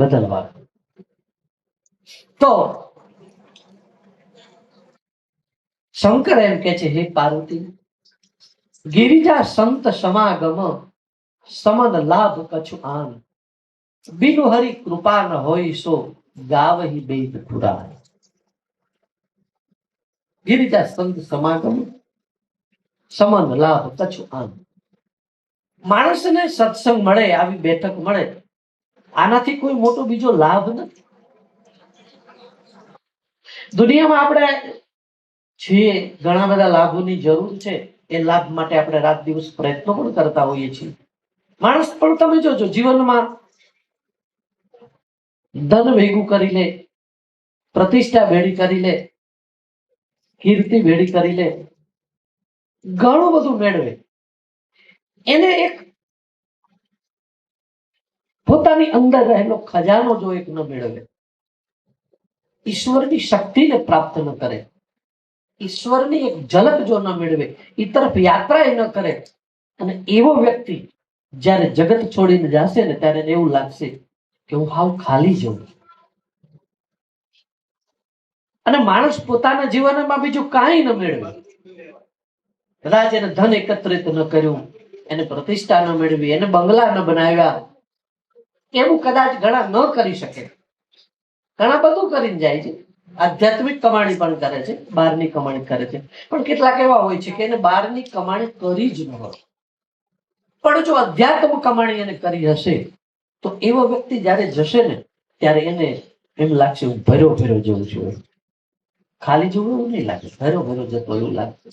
બદલવા. તો શંકર એમ કે છે, હે પાર્વતી, ગિરિજા સંત સમાગમ સમન લાભ કछु આન, બિનુ હરિ કૃપા ન હોય સો ગાવહી બેદ પુરાણ. ગિરિજા સંત સમાગમ સમન લાભ કछु આન. માણસને સત્સંગ મળે, આવી બેઠક મળે, આનાથી કોઈ મોટો બીજો લાભ નથી. દુનિયામાં આપણે છીએ, ઘણા બધા લાભોની જરૂર છે. એ લાભ માટે આપણે રાત દિવસ પ્રયત્નો પણ કરતા હોઈએ છીએ. માણસ પણ તમે જોજો, જીવનમાં ધન ભેગું કરી લે, પ્રતિષ્ઠા ભેળી કરી લે, કીર્તિ ભેળી કરી લે, ઘણું બધું મેળવે, એને એક પોતાની અંદર રહેલો ખજાનો જો એક ન મેળવે, ઈશ્વરની શક્તિને પ્રાપ્ત ન કરે, ઈશ્વરની એક ઝલક જો ન મેળવે, એ તરફ યાત્રા એ ન કરે, અને એવો વ્યક્તિ જ્યારે જગત છોડીને જશે ને, ત્યારે એવું લાગશે કે હું હાવ ખાલી જઉં. અને માણસ પોતાના જીવનમાં બીજું કાંઈ ન મેળવે, કદાચ એને ધન એકત્રિત ન કર્યું, એને પ્રતિષ્ઠા ન મેળવી, એને બંગલા ન બનાવ્યા, એવું કદાચ ઘણા ન કરી શકે. ઘણા બધું કરીને જાય છે, આધ્યાત્મિક કમાણી પણ કરે છે, બહારની કમાણી કરે છે, પણ કેટલાક એવા હોય છે કે એને બહારની કમાણી કરી જ ન હોય. પણ જો અધ્યાત્મ કમાણી એને કરી હશે, તો એવો વ્યક્તિ જ્યારે જશે ને, ત્યારે એને એમ લાગશે હું ભર્યો ભર્યો જઉં છું, ખાલી જવું એવું નહીં લાગે, ભર્યો ભર્યો જતો એવું લાગશે.